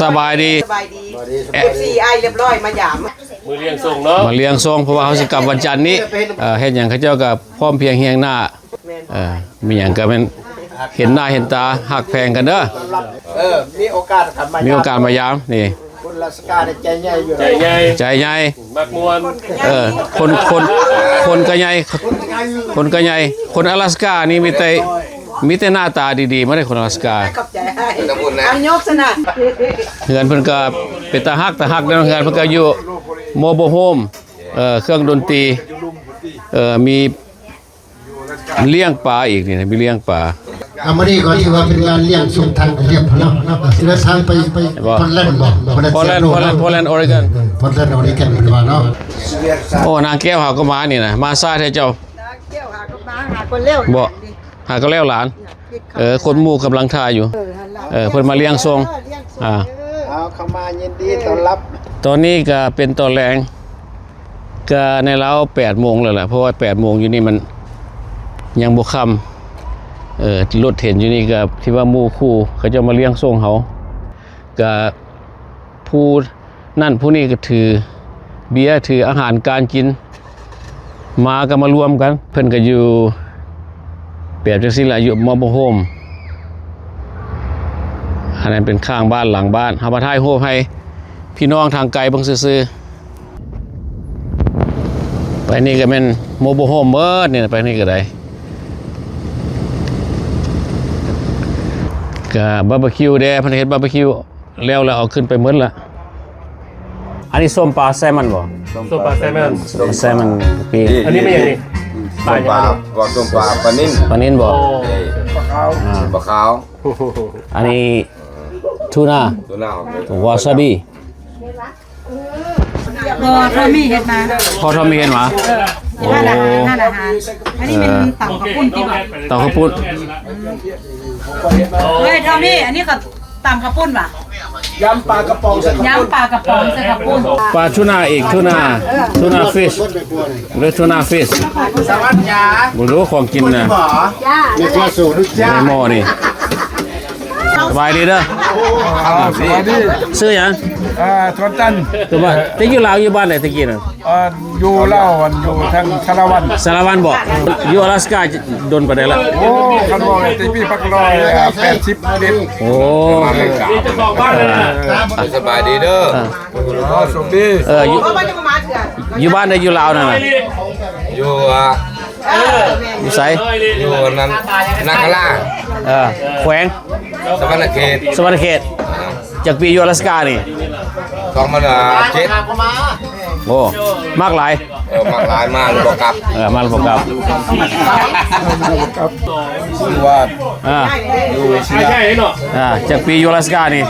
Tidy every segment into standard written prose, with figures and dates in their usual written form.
สบายดีFC เรียบร้อยมาหยามมือเลี้ยงส่งเนาะมาเลี้ยงทรงเพราะว่าเขาสิกลับวันจันทร์นี้เฮ็ดหยังเขาเจ้ากับพร้อมเพียงเฮียงหน้ามีหยังก็เป็นเห็นหน้าเห็นตาหักแพงกันเด้อมีโอกาสมายามนี่คุณราชการใจใหญ่อยู่ใจใหญ่มักมวนคนก็ใหญ่คนอลาสกานี่มีแต่หน้าตาดีๆไม่ได้คนอลาสกาขอบใจให้เอายกซะนะเฮือนเพิ่นก็เป็นตาฮักแล้วเฮือนเพิ่นก็อยู่โมโบโฮมเครื่องดนตรีมีเลี้ยงปลาอีกนี่มีเลี้ยงปลาอามาดีก่อนที่ว่าเป็นงานเลี้ยงส่งทางเรียบเนาะสิได้ทางไปพอลแลนด์บ่พอลแลนด์ออริกอนพอลแลนด์ออริกอนว่าเนาะโอ้นางแก้วหาก็มานี่นะมาซ่าแท้เจ้าแก้วหาก็มาหาคนเร็วบ่หาก็แล้วหลานคนหมู่กำลังทาอยู่เพิ่นมาเลี้ยงทรงเอาเข้ามายินดีต้อนรับตอนนี้ก็เป็นตอนแรงก็ในเรา8 โมงแล้วล่ะเพราะว่า8 โมงอยู่นี่มันยังบ่ค่ำรถเห็นอยู่นี่ก็ที่ว่าหมู่คู่เขาจะมาเลี้ยงส่งเขาก็ผู้นั่นผู้นี้ก็ถือเบียร์ถืออาหารการกินมาก็มารวมกันเพิ่นก็อยู่แบบจังซี่ล่ะอยู่มอบโฮมอันนั้นเป็นข้างบ้านหลังบ้านเฮามาถ่ายรูปให้พี่น้องทางไกลเบิ่งซื่อๆไปนี่ก็แม่นโมโบโฮมเบิดนี่ไปนี่ก็ได้ก็บาร์บีคิวเด้เพิ่นเฮ็ดบาร์บีคิวแล้วเอาขึ้นไปหมดละอันนี้ส้มปลาแซลมอนบ่ส้มปลาแซลมอนปีอันนี้ไม่อย่างนี้ปลาบอกส้มปลาปลานิ่นบ่ปลาขาวอันนี้ทูน่าวาซาบิพอทอมี่เห็นมาพอทอมี่เห็นมาท่านอาหารอันนี้เป็นต่ำข้าวปุ้นที่แบบต่ำข้าวปุ้นเฮ้ยทอมี่อันนี้ก็ต่ำข้าวปุ้นป่ะยำปลากระป๋องใส่ข้าวปุ้นปลาทูน่าอีกทูน่าฟิชหรือทูน่าฟิชสวัสดีบ่รู้ของกินนะในคลาสสูตรในหม้อนี่สบายดีเด้อสวัสดีซื้อหยังทวนตันตัวบ้านตะกี้ลาวอยู่บ้านไหนตะกี้น่ะอยู่เล่าอยู่ทางสารวันบ่อยู่อลาสกาโดนปานใดละโอ้คันบอกไอ้ที่พี่ปัก180เด็ดโอ้จะบอกบ้านเลยนะสบายดีเด้อสวัสดีอยู่บ้านได้อยู่ลาวนั่นน่ะอยู่อยู่ไสอยู่นั้นนาคาราแขวงสวรรณเขตจากปีอยู่อลาสกานี่2007โอ้มากหลายมากหลายมากบ่กลับมาบ่กลับชื่อว่าอยู่ใช่เนาะจากปีอยู่อลาสกานี่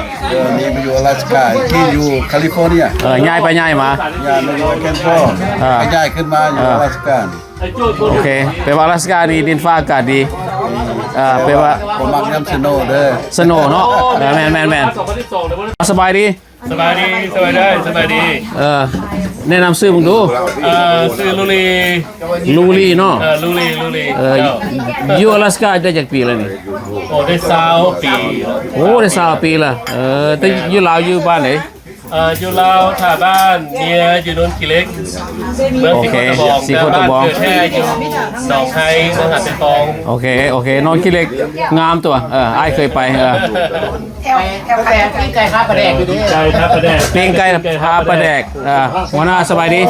นี่ไปอยู่อลาสกาที่อยู่แคลิฟอร์เนียย้ายไปย้ายมาย้ายมาอยู่แคนโบย้ายขึ้นมาอยู่อลาสกาโอเคไปว่าอลาสกานี่ดินฟ้าอากาศดีไปว่าผมมักน้ำสโนว์เด้อสโนว์เนาะแม่นสบายดีแนะนำซื้อมึงดูซื้อลูลีเนาะลูลีอยู่อลาสกาได้จากปีแล้วนี่โอ้ได้20 ปีโอ้ได้20 ปีละแต่อยู่ลาวอยู่บ้านไหนอยู่ลาวท่าบ้านเมียอยู่นนทิเล็กเมืองสีโคตรบองเกิดแท้อยู่หนองไฮเมืองหาดเป็นทองโอเคนนทิเล็กงามตัวอ้ายเคยไปแถวปิ้งไก่ข้าปลาแดกอยู่ดิปิ้งไก่ข้าปลาแดกหัวหน้าสบายดี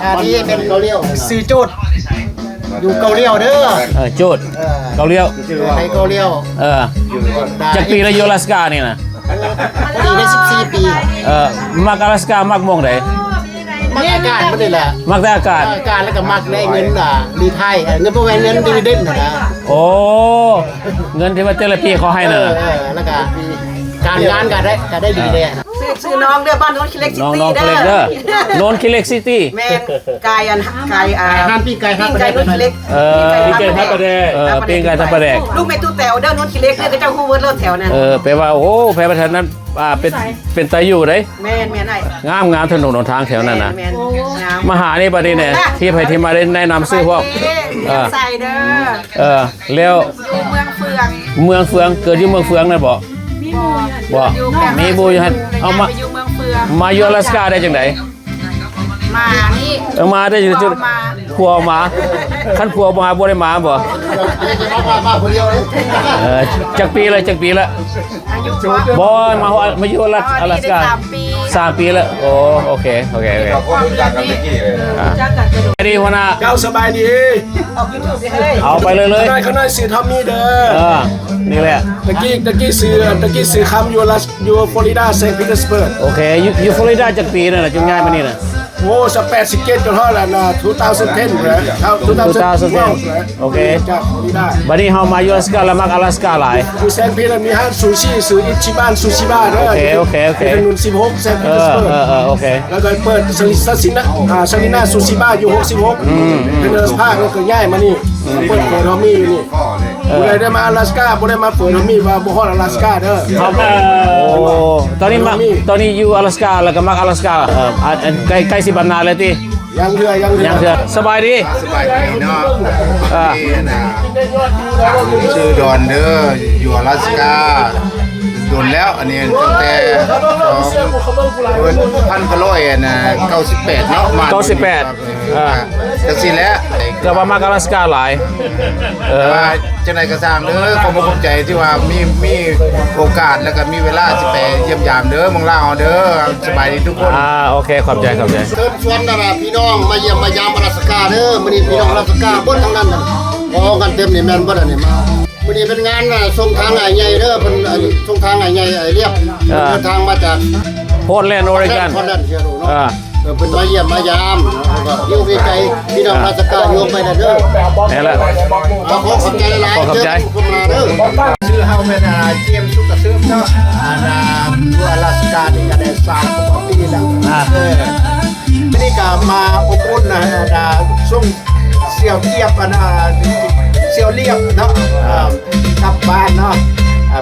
อันนี้เป็นเกาเลี้ยวซื้อจุดอยู่เกาเลี้ยวเด้อจุดเกาเลี้ยวไทยเกาเลี้ยวจากปีละยูลาสกานี่นะปีได้14 ปีมักอลาสกามักมองไหนมักอากาศมันนี่แหละมักแต่อากาศแล้วก็มักได้เงินรีไทยเงินพวกเงินดิวิเดนด์นะโอ้เงินที่ว่าแต่ละปีเขาให้น่ะแล้วก็การงานก็ได้ดีเลยซื้อน้องเด้อบ้านโนนคิเล็กซิตี้เด้อโนนคิเล็กซิตี้แม่ไก่ห้านปิ้งไก่ห้านโนนคิเล็กปิ้งไก่ทับปลาแดกปิ้งไก่ทับปลาแดกลูกแม่ตู้แต๋วเด้อโนนคิเล็กเนี่ยก็เจ้าฮู้เวิร์ดรถแถวนั้นแปลว่าโอ้แปลว่าแถวนั้นเป็นตาอยู่เด้แม่นไอ้งามถนนหนทางแถวนั้นน่ะมหานี่บัดนี้เนี่ยที่ไปที่มาได้แนะนำซื้อพวกใส่เด้อแล้วเมืองเฟืองเกิดอยู่เมืองเฟืองนั่นบ่ บ่มีบูอยู่หั่นเอามา ไปอยู่เมืองเฟือง มาอยู่อลาสก้าได้จังได๋ มานี่ เอามาได้จุดผัวมาคันผัวมาบ่ได้มาบ่จักปีเลยจักปีละ อายุ บ่มาอยู่อลาสก้า 3 ปี 3 ปีแล้วโอ้โอเค เราก็รู้จักกันเมื่อกี้เลย ดีหัวหน้า เจ้าสบายดี เอาไปเลย นายเขาหน่อยสื่อทอมมี่เด้อ นี่แหละ ตะกี้สื่อคำอยู่ฟลอริดาเซนต์ปีเตอร์สเบิร์ก โอเคอยู่ฟลอริดาจักปีนั่นน่ะจึงง่ายมานี่น่ะ โอ้ส87จนเท่าไหร่นะ2010เลย2012 โอเค จากฟลอริดา บัดนี้เฮามาอยู่อลาสก้าแล้วมักอลาสก้าหลาย อยู่เซนต์ปีเตอร์มีห้างซูชิซื้ออิชิบันซูชิบะเด้อ โอเค ถนน16เซนต์ปีเตอร์สเบิร์ก โอเค แล้วก็เปิดซาลิน่าซูชิบะอยู่66เป็นเดินภาคแล้วก็ย้ายมานี่เปิดเปิดทอมมี่อยู่นี่บ่ได้มาอลาสก้าบ่ได้มาเปิดทอมมี่ว่าบ่ฮอดอลาสก้าเด้อ โอ้ตอนนี้อยู่อลาสก้าแล้วก็มักอลาสก้าใกล้สิบรรณาเลยติ ยังเรือ สบายดี สบายดีเนาะ อ่า ชื่อดอนเด้ออยู่อลาสก้าโดนแล้วอันนี้ตั้งแต่1998เนาะมาจังซี่แหละ ก็ว่ามักอลาสก้าหลายว่าจังได๋ก็สร้างเด้อขอบคุณใจที่ว่ามีโอกาสแล้วก็มีเวลาสิไปเยี่ยมยามเด้อเมืองลาวเด้อสบายดีทุกคน โอเคขอบใจ เชิญชวนนะพี่น้องมาเยี่ยมมายามอลาสก้าเด้อมื้อนี้พี่น้องอลาสก้าเบิดทั้งนั้นน่ะพอกันเต็มนี่แม่นบ่ล่ะนี่มามื้อนี้เป็นงานส่งทางใหญ่เด้อเพิ่นส่งทางใหญ่เรียบเดินทางมาจาก โพร์ตแลนด์ออริกอน พอนั่นเชียวเนาะเป็นมาเยี่ยมมายามอยู่ใกล้ๆพี่น้องราชการโยมไปเด้อ นี่แหละ ขอขอบใจหลายๆ ขอบใจ ผมมาเด้อ ชื่อเฮาเป็นเจียมสุกะซึมเนาะตัวอลาสก้านี่ก็ได้3กว่าปีแล้วนี่ก็มาอบอุ่นนะส่งเสี่ยวเทียบเสี่ยวเรียบเนาะกลับบ้านเนาะ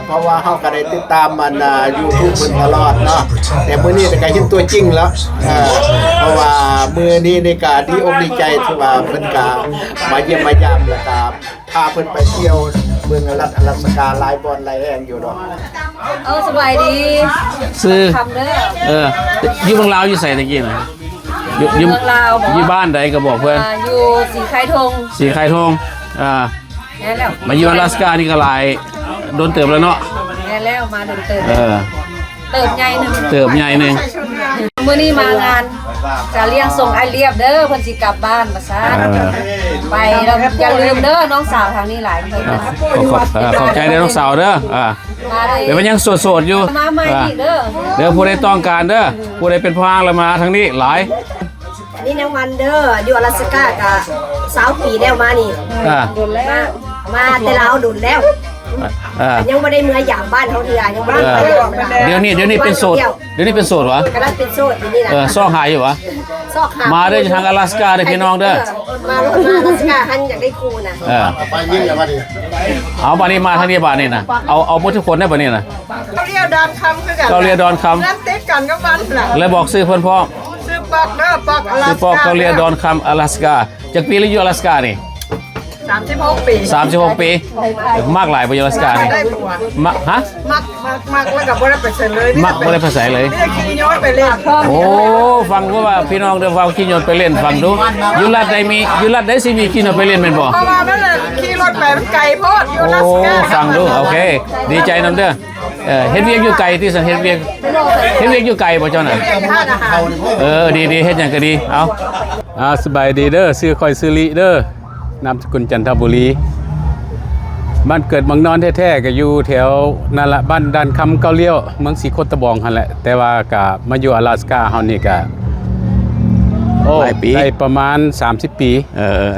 เพราะว่าเฮาก็ได้ติดตามมัน YouTube เพิ่นตลอดเนาะแต่มื้อนี้ก็เห็นตัวจริงแล้วเพราะว่ามื้อนี้นี่ก็ดีอกดีใจที่ว่าเพิ่นก็มาเยี่ยมมายามแล้วก็พาเพิ่นไปเที่ยวเมืองอลาสก้าหลายบ่อนหลายแห่งอยู่เนาะ สบายดี ซื้อ ทำเด้อ อยู่เมืองลาวอยู่ไสตะกี้น่ะอยู่ เมืองลาวบ่ อยู่บ้านใดก็บอกเพิ่น อยู่สีไข่ทง สีไข่ทองแน่แล้ว มาอยู่อลาสก้านี่ก็หลายโดนเติบแล้วเนาะ แน่แล้วมาเติม เติบใหญ่นึง มื้อนี้มางานจะเลี้ยงส่งไอเรียบเด้อเพิ่นสิกลับบ้านมาซะไปแล้วอย่าลืมเด้อน้องสาวทางนี้หลายคนนะ ขอบใจเด้อน้องสาวเด้อมาได้ เดี๋ยวมันยังโสดๆอยู่ มาใหม่อีกเด้อ เดี๋ยวผู้ใดต้องการเด้อผู้ใดเป็นพ่ออ้างแล้วมาทางนี้หลาย นี่นางวันเด้ออยู่อลาสก้ากับ20 ปีแล้วมานี่ โดนแล้ว มาแต่เราดุนแล้ว ยังไม่ได้เมื่อหยามบ้านเขาเถื่อยังไม่ได้ไปหรอก เดี๋ยวนี้เป็นโสดวะ กำลังเป็นโสดอยู่นี่แหละ ซ่อหายอยู่วะ ซอกหา มาเด้อทางอลาสก้าเด้อพี่น้องเด้อ มาลงมาอลาสก้าหันอยากได้ครูนะ ไปยิ่งแล้วบัดนี้ เอาบัดนี้มาทางนี้บัดนี้นะเอาหมดทุกคนได้บัดนี้นะ เขาเรียกดอนคำคือกัน เกาเลียดอนค นั่นติดกันกับมันล่ะ ำแล้วบอกซื้อเพิ่นพ่อ ซื้อปอกเด้อปอกอลา ซื้อ ส พ่อ ก้า เกาเลียดอนคำอลาสก้าจากปีแล้วอยู่อลาสก้านี่ 36 ปี 36 ปีมากหลายไปอยู่อลาสก้านี่ ได้ตัว มักฮะ มักแล้วก็บ่ได้ไปเซ็นเลย มักบ่ได้ภาษาเลย นี่ขี่ย้อนไปเล่น โอ้ฟังว่าพี่น้องเดี๋ยวฟังขี่ยนต์ไปเล่นฟังดูอยู่รัฐใดสิมีขี่ยนต์ไปเล่นแม่นบ่ เพราะว่านั่นน่ะขี่รถไปมันไกลโพดอยู่อลา โอ้ สก้า ฟังดูโอเค ดีใจนำเด้อเฮ็ดเวียกอยู่ไกลที่สันเฮ็ดเวียกอยู่ไกลบ่เจ้าน่ะ ท่านอาหาร ดีเฮ็ดหยังก็ดีเอาสบายดีเด้อชื่อค่อยชื่อลิเด้อนามสกุลจันทบุรีบ้านเกิดเมืองนอนแท้ๆก็อยู่แถวนั่นละบ้านดันคำเกาเลี้ยวเมืองศรีโคตะบองหั่นแหละแต่ว่าก็มาอยู่อลาสก้าเฮานี่ก็หลายปีได้ประมาณ30 ปี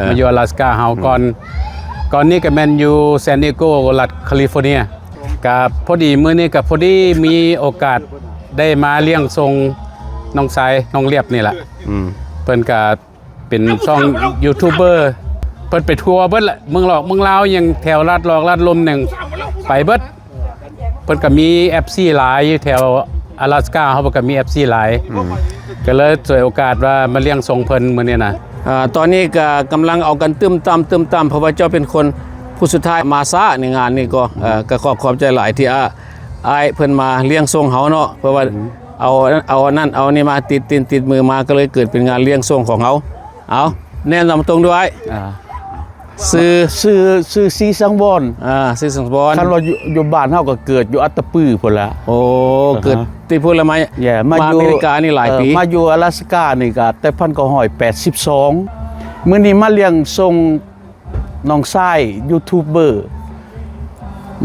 มาอยู่อลาสก้าเฮาก่อนนี้ก็แม่นอยู่ซานดิเอโกรัฐแคลิฟอร์เนียก็พอดีมื้อนี้ก็พอดีมีโอกาสได้มาเลี้ยงทรงน้องสายน้องเรียบนี่แหละเพิ่นก็เป็นช่องยูทูบเบอร์เพิ่นไปทัวร์เบิดละเมืองลาวยังแถวลาดลมหนึ่งไปเบิดเพิ่นก็มี FC หลายอยู่แถวอลาสก้าเฮาก็มี FC หลายก็เลยฉวยโอกาสว่ามาเลี้ยงทรงเพิ่นมื้อนี้นะตอนนี้ก็กำลังเอากันตึมตามเพราะว่าเจ้าเป็นคนผู้สุดท้ายมาซะในงานนี้ก็ขอบใจหลายที่ อ้ายเพิ่นมาเลี้ยงส่งเฮาเนาะเพราะว่าเอานั่นเอานี่มาติดมือมาก็เลยเกิดเป็นงานเลี้ยงส่งของเฮาเอาแนะนำตรงด้วยซื้อซีสังบอนซีสังบอน คันว่าอยู่บ้านเฮาก็เกิดอยู่อัตตปือพุ่นละ โอ้เกิดที่พูดแล้วมา มาอยู่ อเมริกานี่หลายปี มาอยู่อลาสก้านี่ก็แต่1982มื้อนี้มาเลี้ยงส่งน้องชายยูทูบเบอร์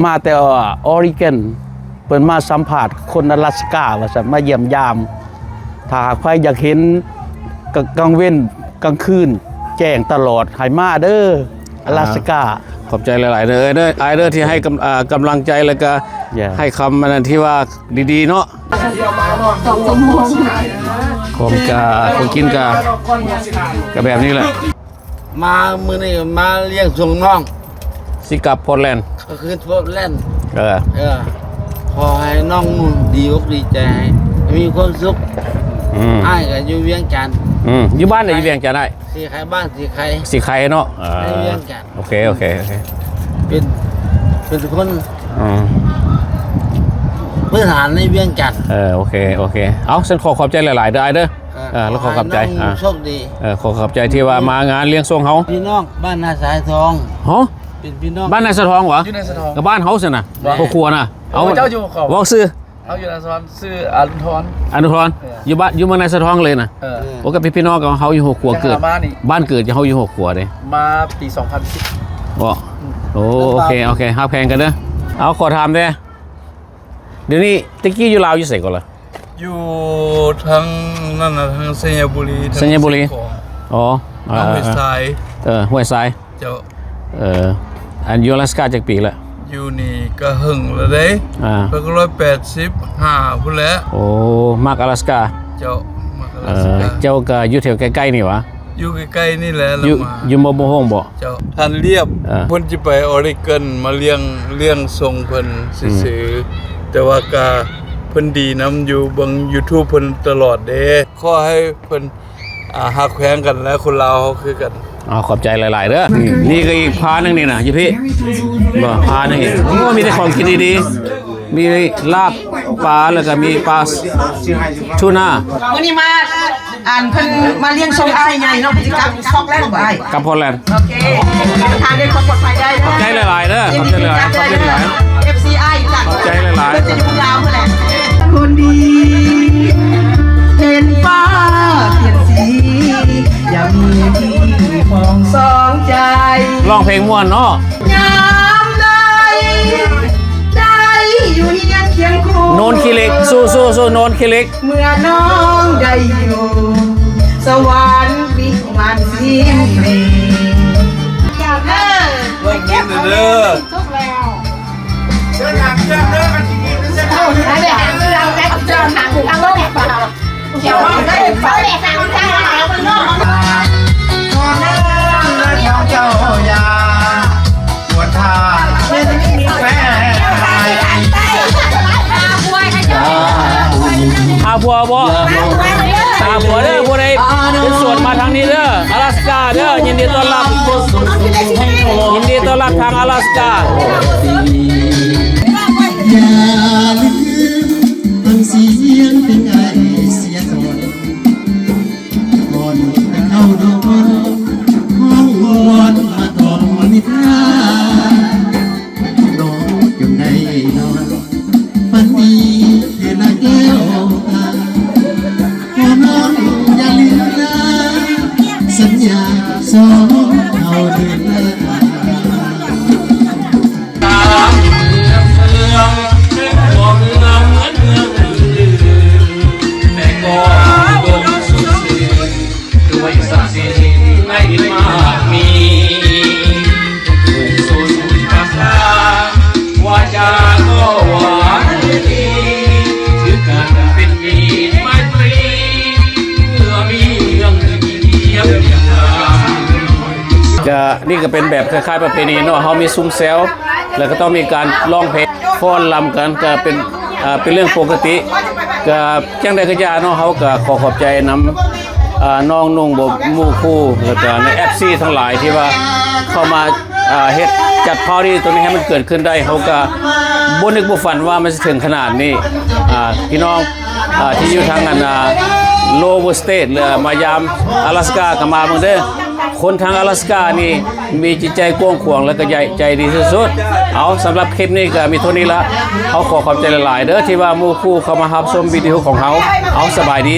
มาแต่ออริกอนเพิ่นมาสัมภาษณ์คนอลาสก้าว่าซั่นมาเยี่ยมยามถ้าหากใครอยากเห็นกลางเว้นกลางคืนแจ้งตลอดให้มาเด้ออลาสก้า ขอบใจหลายๆเด้อไอเด้อที่ให้กำลังใจแล้วก็ให้คำมันที่ว่าดีๆเนาะผมคนกินก็แบบนี้แหละ มามื้อนี้มาเลี้ยงส่งน้อง สิกลับพอร์ตแลนด์ ก็คือโพสต์แล่นด์ ขอให้น้องดีอกดีใจให้มีความสุขอ้ายก็อยู่เวียงจันทน์ อยู่บ้านไหนอยู่เวียงจันทน์ได้ สีไข่บ้านสีไข่ สิไข่เนาะ ในเวียงจันทน์ โอเค เป็นคนพื้นฐานในเวียงจันทน์ โอเคเอาฉันขอบใจหลายๆเด้อไอเด้อแล้วขอขอบใจ น้องโชคดี ขอขอบใจที่ว่ามางานเลี้ยงส่งเฮา พี่น้องบ้านนาสายทอง ฮะ เป็นพี่น้อง บ้านนายสะทองเหรอ อยู่ในสะทอง กับบ้านเฮาสินะครอบครัวน่ะ เจ้าอยู่เขา เว้าซื้อ เขาอยู่ในสะทอนชื่ออันทร อนุทรอยู่เมืองนายสะทองเลยน่ะโอ้กับพี่น้องกับเฮาอยู่หัวขัวเกิด บ้านเกิดจะเฮาอยู่หัวขัวเด้ มาปี 2010 บ่โอเคฮักแพงกันเด้อเอาขอถามเด้อเดี๋ยวนี้ตะกี้อยู่ลาวอยู่ไสก่อนล่ะ อยู่ทางนั่นน่ะทางสัญญบุรี สัญญบุรี อ๋อ ทางเวสไซด์ ห้วยทราย เจ้า อันยูอลาสกาจักปีละ อยู่นี่ก็หึงแล้วเด้แล้วก็185พุ่นแหล้ว โอ้มากอลาสกา เจ้ามาลาสกา เจ้าก็อยู่แถวใกล้ๆนี่หวะ อยู่ใกล้ๆนี่แหละ อ แล้ว ยู่ มา อยู่บ่ฮ้องบ่ เจ้าท่านเรียบ เพิ่นสิไปออริกอนมาเลี้ยงส่งเพิ่นซื่อๆแต่ว่าก็เพิ่นดีนํอยู่เบิ่ง YouTube เพิ่นตลอดเด้ขอให้เพิ่นฮักแพงกันและคนลาวเขาคือกัน ขอบใจหลายๆเด้อนี่ก็อีกพาหนึงนี่นะอยู่พี่บ่พาหนึงอีกโอ้มีแต่ของกินดีๆมีลาบปลาแล้วก็มีปลาทูน่า วันนี้มาเพิ่นมาเลี้ยงทรงอ้ายไงเนาะพฤติกรรมช็อกแล้วบ่อ้าย กับพอลแลนด์ โอเคทานด้วยความปลอดภัยได้ ขอบใจหลายๆเด้อขอบใจหลายๆขอบใจหลาย FC อ้ายจาก ขอบใจหลายๆ เพิ่นจะอยู่ยาวเมื่อแหละคนดีเห็นฟ้าเปลี่ยนสีอย่ามีที่มองสองใจ ร้องเพลงม่วนเนาะ ยามใดได้อยู่เฮียงเคียงคู่ โนนคิเล็กสู้โนนคิเล็ก เมื่อน้องได้อยู่สวรรค์วิมานเสียงเพลงอยากเลิก เบิ่งเงินเด้อ ทุกแล้ว เชิญหางเครื่องเด้อกันทีนี้เด้อ เอาไหนเดี๋ยวเราได้เจอทางทางโลกเปล่าเดี๋ยวเราได้เฝ้าแหลกทางทางเราเป็นโลก ขอเด้อเจ้ายาปวดทางไม่ได้มีแฟน หาผัวบ่หาผัวเด้อผู้ใดเป็นส่วนมาทางนี้เด้ออลาสกาเด้อยินดีต้อนรับทางอลาสกา อย่าลืมฟังเสียงเป็นไอเสียก่อนก่อนจะเข้านอนห้องวอนมาตอนนิทานนอนจนได้นอนฝันดีเห็นแก้วตาขอน้องอย่าลืมนะสัญญาสองเราเดินหน้า นี่ก็เป็นแบบคล้ายๆประเพณีเนาะเฮามีซุ้มแซวแล้วก็ต้องมีการร้องเพลงฟ้อนรำกันก็เป็นเรื่องปกติก็จังได๋ก็อย่าเนาะเฮาก็ขอบใจนำน้องนุ่งบ่หมู่คู่แล้วก็ใน FC ทั้งหลายที่ว่าเข้ามาเฮ็ด จัดพาร์ตี้ตัวนี้ให้มันเกิดขึ้นได้เขาก็บ่นึกบ่ฝันว่ามันจะถึงขนาดนี้พี่น้องที่อยู่ทางนั้นโลเวอร์สเตทหรือมายาม阿拉斯กาก็มาเบิ่งเด้อคนทาง阿拉斯กานี่มีจิตใจกว้างขวางและก็ใจดีสุดๆเอาสำหรับคลิปนี้ก็มีเท่านี้ละเขาขอขอบใจหลายๆเด้อที่ว่าหมู่คู่เข้ามารับชมวิดีโอของเขาเอาสบายดี